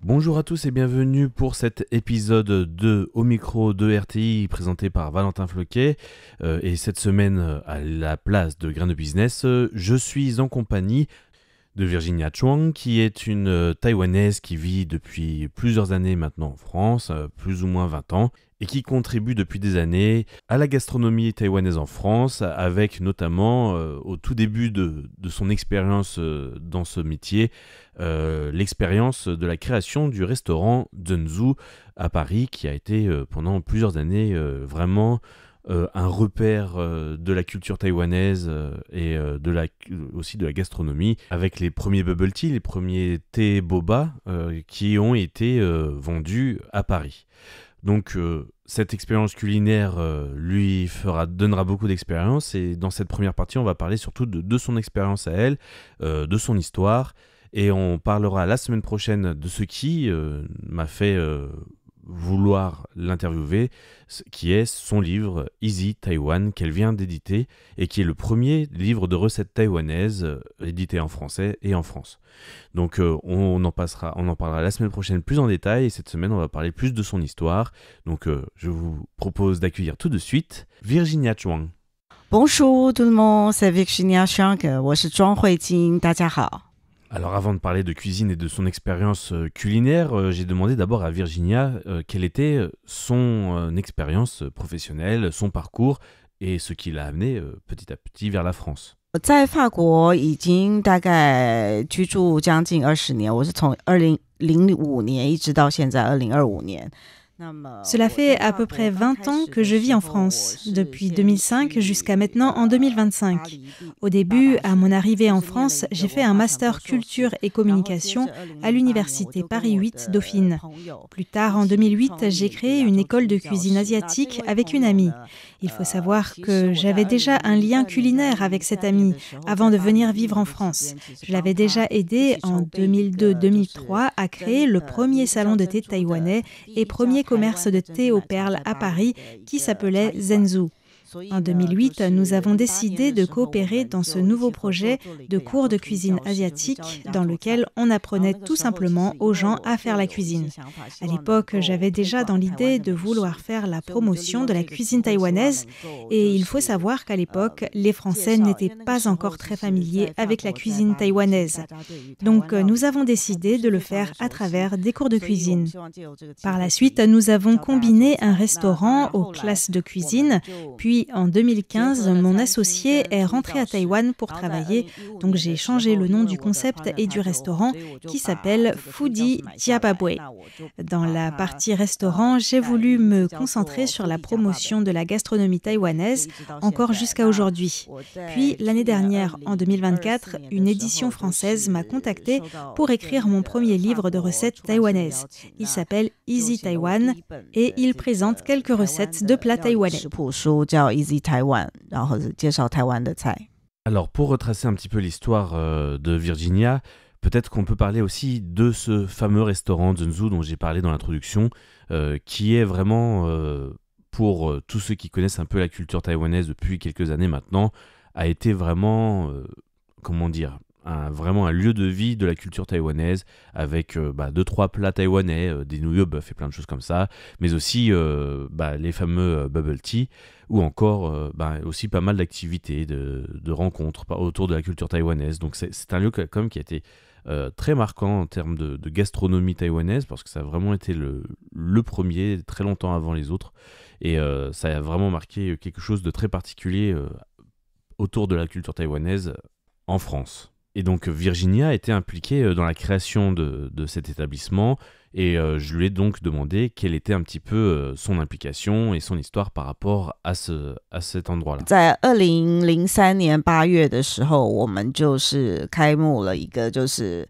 Bonjour à tous et bienvenue pour cet épisode de Au micro de RTI présenté par Valentin Floquet. Et cette semaine, à la place de Grain de Business, je suis en compagnie de Virginia Chuang, qui est une Taïwanaise qui vit depuis plusieurs années maintenant en France, plus ou moins 20 ans, et qui contribue depuis des années à la gastronomie taïwanaise en France, avec notamment, au tout début de son expérience dans ce métier, l'expérience de la création du restaurant Zhenzu à Paris, qui a été pendant plusieurs années vraiment un repère de la culture taïwanaise et aussi de la gastronomie, avec les premiers bubble tea, les premiers thé boba qui ont été vendus à Paris. Donc cette expérience culinaire lui donnera beaucoup d'expérience, et dans cette première partie on va parler surtout de son expérience à elle, de son histoire, et on parlera la semaine prochaine de ce qui m'a fait vouloir l'interviewer, qui est son livre Easy Taiwan qu'elle vient d'éditer et qui est le premier livre de recettes taïwanaises édité en français et en France. Donc on en parlera la semaine prochaine plus en détail, et cette semaine on va parler plus de son histoire. Donc je vous propose d'accueillir tout de suite Virginia Chuang. Bonjour tout le monde, c'est Virginia Chuang, 我是庄慧晶，大家好。 Alors avant de parler de cuisine et de son expérience culinaire, j'ai demandé d'abord à Virginia quelle était son expérience professionnelle, son parcours et ce qui l'a amené petit à petit vers la France. 我在法国已经大概居住将近20年，我是从2005年一直到现在2025年。 Cela fait à peu près 20 ans que je vis en France, depuis 2005 jusqu'à maintenant en 2025. Au début, à mon arrivée en France, j'ai fait un master culture et communication à l'université Paris 8 Dauphine. Plus tard, en 2008, j'ai créé une école de cuisine asiatique avec une amie. Il faut savoir que j'avais déjà un lien culinaire avec cette amie avant de venir vivre en France. Je l'avais déjà aidée en 2002-2003 à créer le premier salon de thé taïwanais et premier commerce de thé aux perles à Paris qui s'appelait Zhenzu. En 2008, nous avons décidé de coopérer dans ce nouveau projet de cours de cuisine asiatique dans lequel on apprenait tout simplement aux gens à faire la cuisine. À l'époque, j'avais déjà dans l'idée de vouloir faire la promotion de la cuisine taïwanaise, et il faut savoir qu'à l'époque, les Français n'étaient pas encore très familiers avec la cuisine taïwanaise. Donc, nous avons décidé de le faire à travers des cours de cuisine. Par la suite, nous avons combiné un restaurant aux classes de cuisine, puis en 2015, mon associé est rentré à Taïwan pour travailler, donc j'ai changé le nom du concept et du restaurant qui s'appelle Foodie Jiababwe. Dans la partie restaurant, j'ai voulu me concentrer sur la promotion de la gastronomie taïwanaise encore jusqu'à aujourd'hui. Puis l'année dernière, en 2024, une édition française m'a contactée pour écrire mon premier livre de recettes taïwanaises. Il s'appelle Easy Taiwan et il présente quelques recettes de plats taïwanais. Easy Taiwan, 然后介绍台湾的菜。 Alors pour retracer un petit peu l'histoire de Virginia, peut-être qu'on peut parler aussi de ce fameux restaurant Zhenzu dont j'ai parlé dans l'introduction, qui est vraiment, pour tous ceux qui connaissent un peu la culture taïwanaise depuis quelques années maintenant, a été vraiment, vraiment un lieu de vie de la culture taïwanaise, avec 2-3 plats taïwanais, des nouilles au bœuf et plein de choses comme ça, mais aussi les fameux bubble tea, ou encore aussi pas mal d'activités, de rencontres autour de la culture taïwanaise. Donc c'est un lieu quand même qui a été très marquant en termes de gastronomie taïwanaise, parce que ça a vraiment été le premier, très longtemps avant les autres, et ça a vraiment marqué quelque chose de très particulier autour de la culture taïwanaise en France. Et donc Virginia a été impliquée dans la création de cet établissement, et je lui ai donc demandé quelle était un petit peu son implication et son histoire par rapport à cet endroit-là. 在2003年8月的时候，我们就是开幕了一个就是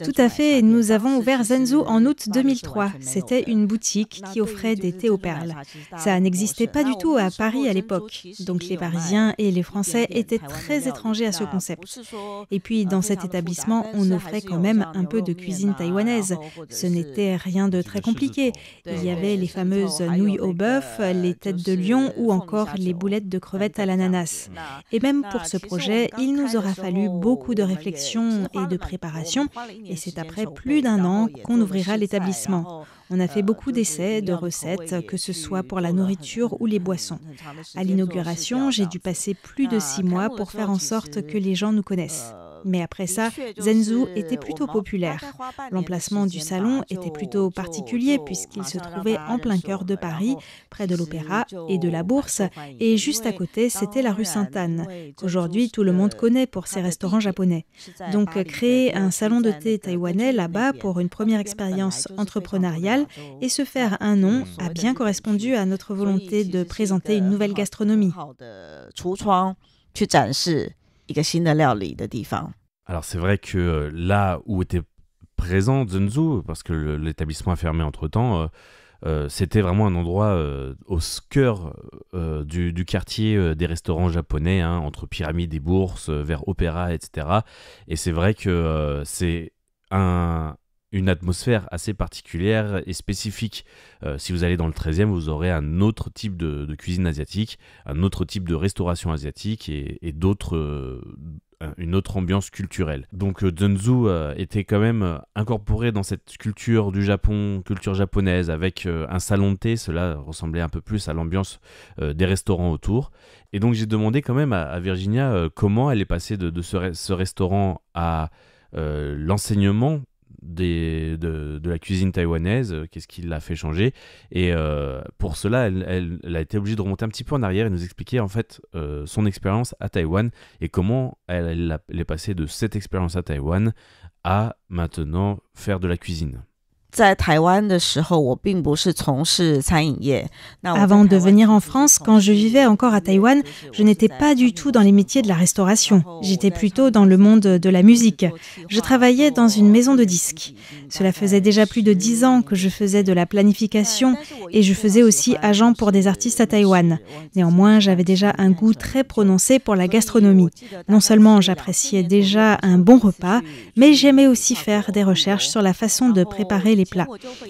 Tout à fait, nous avons ouvert Zhenzu en août 2003. C'était une boutique qui offrait des thés aux perles. Ça n'existait pas du tout à Paris à l'époque, donc les Parisiens et les Français étaient très étrangers à ce concept. Et puis dans cet établissement, on offrait quand même un peu de cuisine taïwanaise. Ce n'était rien de très compliqué. Il y avait les fameuses nouilles au bœuf, les têtes de lion ou encore les boulettes de crevettes à l'ananas. Et même pour ce projet, il nous aura fallu beaucoup de réflexion et de préparation. Et c'est après plus d'1 an qu'on ouvrira l'établissement. On a fait beaucoup d'essais, de recettes, que ce soit pour la nourriture ou les boissons. À l'inauguration, j'ai dû passer plus de 6 mois pour faire en sorte que les gens nous connaissent. Mais après ça, Zenzou était plutôt populaire. L'emplacement du salon était plutôt particulier puisqu'il se trouvait en plein cœur de Paris, près de l'Opéra et de la Bourse, et juste à côté, c'était la rue Sainte-Anne, qu'aujourd'hui tout le monde connaît pour ses restaurants japonais. Donc créer un salon de thé taïwanais là-bas pour une première expérience entrepreneuriale et se faire un nom a bien correspondu à notre volonté de présenter une nouvelle gastronomie. Alors c'est vrai que là où était présent Zenzou, parce que l'établissement a fermé entre-temps, c'était vraiment un endroit au cœur du quartier des restaurants japonais, hein, entre Pyramide et Bourse, vers Opéra, etc. Et c'est vrai que c'est une atmosphère assez particulière et spécifique. Si vous allez dans le 13e, vous aurez un autre type de cuisine asiatique, un autre type de restauration asiatique et une autre ambiance culturelle. Donc Zenzou était quand même incorporé dans cette culture du Japon, culture japonaise, avec un salon de thé. Cela ressemblait un peu plus à l'ambiance des restaurants autour. Et donc j'ai demandé quand même à Virginia comment elle est passée de ce restaurant à l'enseignement de la cuisine taïwanaise, qu'est-ce qui l'a fait changer. Et pour cela, elle a été obligée de remonter un petit peu en arrière et nous expliquer en fait son expérience à Taïwan et comment elle est passée de cette expérience à Taïwan à maintenant faire de la cuisine. Avant de venir en France, quand je vivais encore à Taïwan, je n'étais pas du tout dans les métiers de la restauration. J'étais plutôt dans le monde de la musique. Je travaillais dans une maison de disques. Cela faisait déjà plus de 10 ans que je faisais de la planification et je faisais aussi agent pour des artistes à Taïwan. Néanmoins, j'avais déjà un goût très prononcé pour la gastronomie. Non seulement j'appréciais déjà un bon repas, mais j'aimais aussi faire des recherches sur la façon de préparer les plats.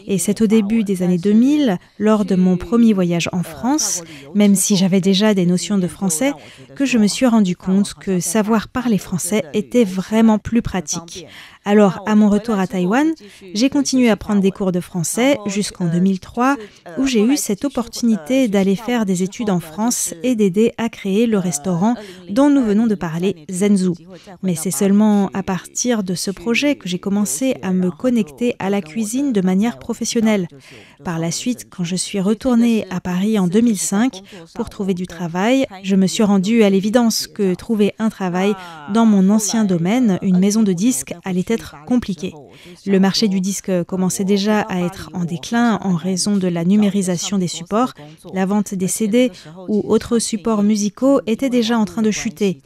Et c'est au début des années 2000, lors de mon premier voyage en France, même si j'avais déjà des notions de français, que je me suis rendu compte que savoir parler français était vraiment plus pratique. Alors, à mon retour à Taïwan, j'ai continué à prendre des cours de français jusqu'en 2003, où j'ai eu cette opportunité d'aller faire des études en France et d'aider à créer le restaurant dont nous venons de parler, Zenzou. Mais c'est seulement à partir de ce projet que j'ai commencé à me connecter à la cuisine de manière professionnelle. Par la suite, quand je suis retournée à Paris en 2005 pour trouver du travail, je me suis rendue à l'évidence que trouver un travail dans mon ancien domaine, une maison de disques, allait être compliqué. Le marché du disque commençait déjà à être en déclin en raison de la numérisation des supports. La vente des CD ou autres supports musicaux était déjà en train de chuter.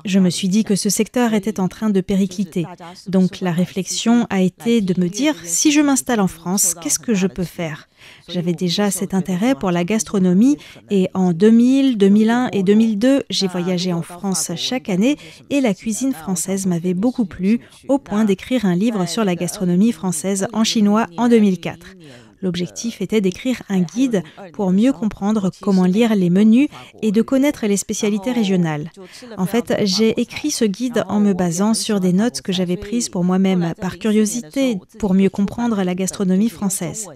Je me suis dit que ce secteur était en train de péricliter. Donc la réflexion a été de me dire, si je m'installe en France, qu'est-ce que je peux faire ? J'avais déjà cet intérêt pour la gastronomie et en 2000, 2001 et 2002, j'ai voyagé en France chaque année et la cuisine française m'avait beaucoup plu au point d'écrire un livre sur la gastronomie française en chinois en 2004. L'objectif était d'écrire un guide pour mieux comprendre comment lire les menus et de connaître les spécialités régionales. En fait, j'ai écrit ce guide en me basant sur des notes que j'avais prises pour moi-même, par curiosité, pour mieux comprendre la gastronomie française.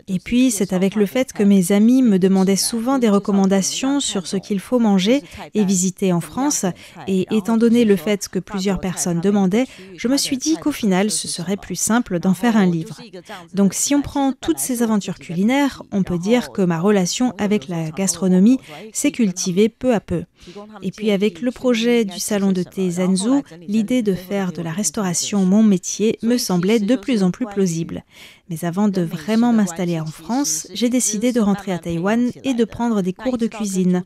Et puis, c'est avec le fait que mes amis me demandaient souvent des recommandations sur ce qu'il faut manger et visiter en France, et étant donné le fait que plusieurs personnes demandaient, je me suis dit qu'au final, ce serait plus simple d'en faire un livre. Donc, si on prend toutes ces aventures culinaires, on peut dire que ma relation avec la gastronomie s'est cultivée peu à peu. Et puis avec le projet du salon de thé Zenzou, l'idée de faire de la restauration mon métier me semblait de plus en plus plausible. Mais avant de vraiment m'installer en France, j'ai décidé de rentrer à Taïwan et de prendre des cours de cuisine.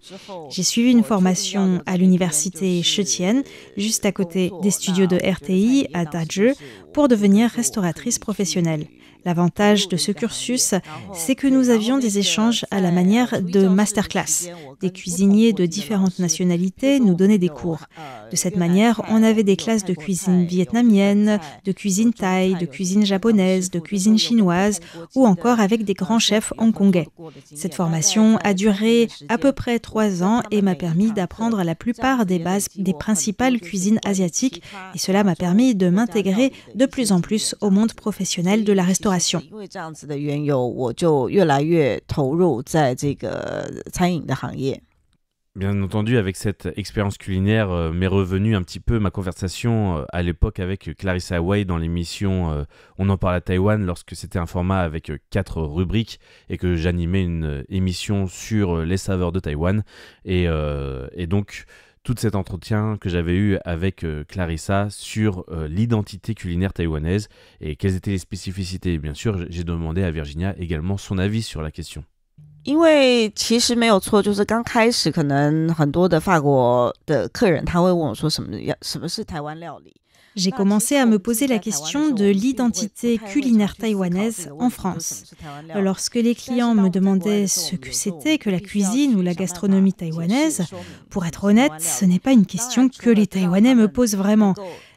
J'ai suivi une formation à l'université Shetian, juste à côté des studios de RTI à Dazhou, pour devenir restauratrice professionnelle. L'avantage de ce cursus, c'est que nous avions des échanges à la manière de masterclass. Des cuisiniers de différentes nationalités nous donnaient des cours. De cette manière, on avait des classes de cuisine vietnamienne, de cuisine thaï, de cuisine japonaise, de cuisine chinoise ou encore avec des grands chefs hongkongais. Cette formation a duré à peu près 3 ans et m'a permis d'apprendre la plupart des bases des principales cuisines asiatiques et cela m'a permis de m'intégrer de plus en plus au monde professionnel de la restauration. Bien entendu, avec cette expérience culinaire, m'est revenue un petit peu ma conversation à l'époque avec Clarissa Wei dans l'émission On en parle à Taïwan, lorsque c'était un format avec 4 rubriques et que j'animais une émission sur les saveurs de Taïwan. Et donc, tout cet entretien que j'avais eu avec Clarissa sur l'identité culinaire taïwanaise et quelles étaient les spécificités. Bien sûr, j'ai demandé à Virginia également son avis sur la question. 因为其实没有错，就是刚开始可能很多的法国的客人他会问我说什么是台湾料理。 J'ai commencé à me poser la question de l'identité culinaire taïwanaise en France. Lorsque les clients me demandaient ce que c'était que la cuisine ou la gastronomie taïwanaise, pour être honnête, ce n'est pas une question que les Taïwanais me posent vraiment.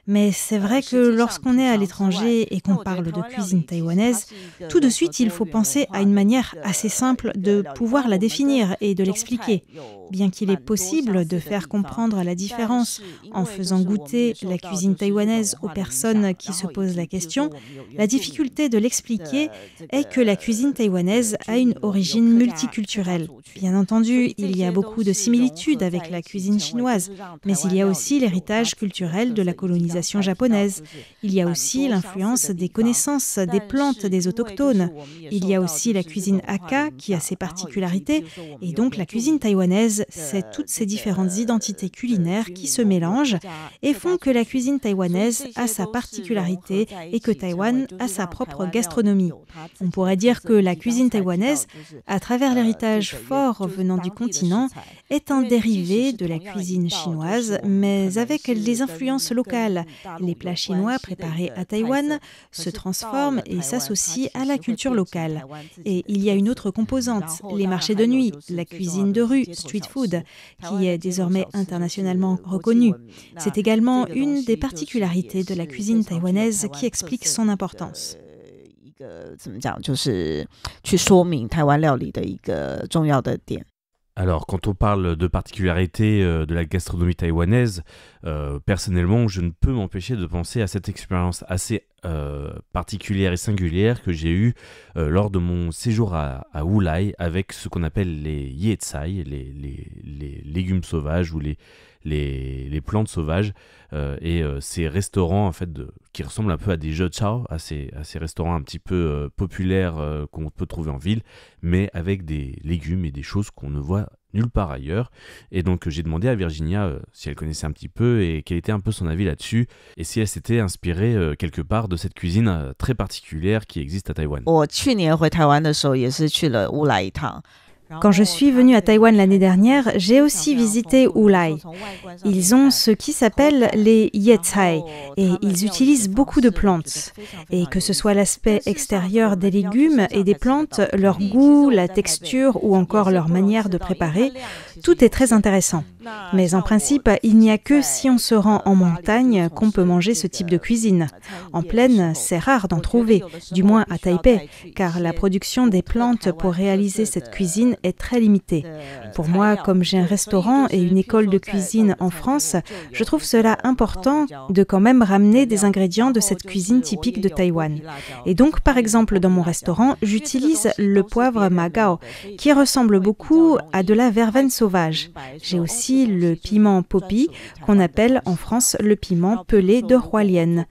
Mais c'est vrai que lorsqu'on est à l'étranger et qu'on parle de cuisine taïwanaise, tout de suite il faut penser à une manière assez simple de pouvoir la définir et de l'expliquer. Bien qu'il est possible de faire comprendre la différence en faisant goûter la cuisine taïwanaise aux personnes qui se posent la question, la difficulté de l'expliquer est que la cuisine taïwanaise a une origine multiculturelle. Bien entendu, il y a beaucoup de similitudes avec la cuisine chinoise, mais il y a aussi l'héritage culturel de la colonisation japonaise. Il y a aussi l'influence des connaissances des plantes des autochtones. Il y a aussi la cuisine Hakka qui a ses particularités et donc la cuisine taïwanaise, c'est toutes ces différentes identités culinaires qui se mélangent et font que la cuisine taïwanaise a sa particularité et que Taïwan a sa propre gastronomie. On pourrait dire que la cuisine taïwanaise, à travers l'héritage fort venant du continent, est un dérivé de la cuisine chinoise, mais avec les influences locales. Les plats chinois préparés à Taïwan se transforment et s'associent à la culture locale. Et il y a une autre composante, les marchés de nuit, la cuisine de rue, street food, qui est désormais internationalement reconnue. C'est également une des particularités de la cuisine taïwanaise qui explique son importance. Alors, quand on parle de particularités de la gastronomie taïwanaise, personnellement, je ne peux m'empêcher de penser à cette expérience assez particulière et singulière que j'ai eue lors de mon séjour à Wulai avec ce qu'on appelle les yecai, les légumes sauvages ou les plantes sauvages et ces restaurants en fait qui ressemblent un peu à des zhechao, à ces restaurants un petit peu populaires qu'on peut trouver en ville, mais avec des légumes et des choses qu'on ne voit nulle part ailleurs. Et donc j'ai demandé à Virginia si elle connaissait un petit peu et quel était un peu son avis là-dessus et si elle s'était inspirée quelque part de cette cuisine très particulière qui existe à Taïwan. Quand je suis venue à Taïwan l'année dernière, j'ai aussi visité Wulai. Ils ont ce qui s'appelle les yecai et ils utilisent beaucoup de plantes. Et que ce soit l'aspect extérieur des légumes et des plantes, leur goût, la texture ou encore leur manière de préparer, tout est très intéressant. Mais en principe, il n'y a que si on se rend en montagne qu'on peut manger ce type de cuisine. En plaine, c'est rare d'en trouver, du moins à Taipei, car la production des plantes pour réaliser cette cuisine est très limitée. Pour moi, comme j'ai un restaurant et une école de cuisine en France, je trouve cela important de quand même ramener des ingrédients de cette cuisine typique de Taïwan. Et donc, par exemple, dans mon restaurant, j'utilise le poivre magao, qui ressemble beaucoup à de la verveine sauvage. J'ai aussi le piment poppy, qu'on appelle en France le piment pelé de Hualien.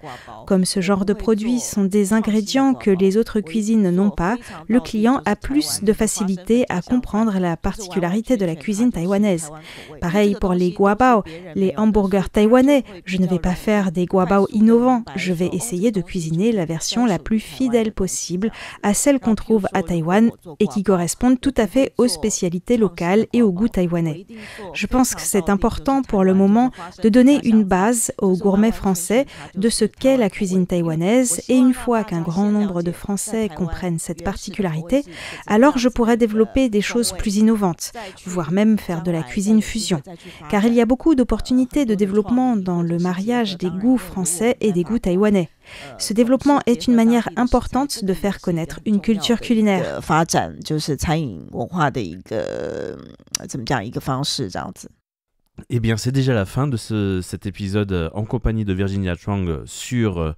Comme ce genre de produits sont des ingrédients que les autres cuisines n'ont pas, le client a plus de facilité à comprendre la particularité de la cuisine taïwanaise. Pareil pour les guabao, les hamburgers taïwanais. Je ne vais pas faire des guabao innovants, je vais essayer de cuisiner la version la plus fidèle possible à celle qu'on trouve à Taïwan et qui correspondent tout à fait aux spécialités locales et au goût taïwanais. Je pense que c'est important pour le moment de donner une base aux gourmets français de ce qu'est la cuisine taïwanaise et une fois qu'un grand nombre de Français comprennent cette particularité, alors je pourrais développer des choses plus innovantes, voire même faire de la cuisine fusion. Car il y a beaucoup d'opportunités de développement dans le mariage des goûts français et des goûts taïwanais. Ce développement est une manière importante de faire connaître une culture culinaire. Eh bien, c'est déjà la fin de cet épisode en compagnie de Virginia Chuang sur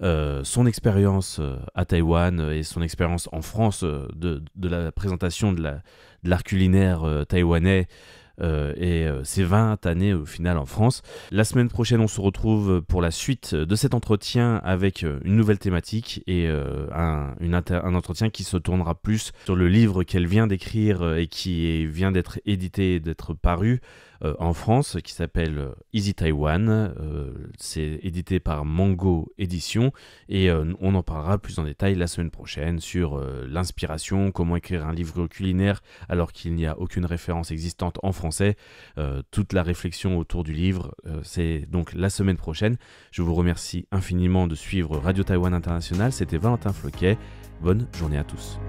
son expérience à Taïwan et son expérience en France de la présentation de l'art culinaire taïwanais et ses 20 années au final en France. La semaine prochaine, on se retrouve pour la suite de cet entretien avec une nouvelle thématique et un entretien qui se tournera plus sur le livre qu'elle vient d'écrire et qui vient d'être édité et d'être paru en France, qui s'appelle Easy Taiwan. C'est édité par Mango Édition et on en parlera plus en détail la semaine prochaine sur l'inspiration, comment écrire un livre culinaire alors qu'il n'y a aucune référence existante en français. Toute la réflexion autour du livre, c'est donc la semaine prochaine. Je vous remercie infiniment de suivre Radio Taïwan International. C'était Valentin Floquet. Bonne journée à tous.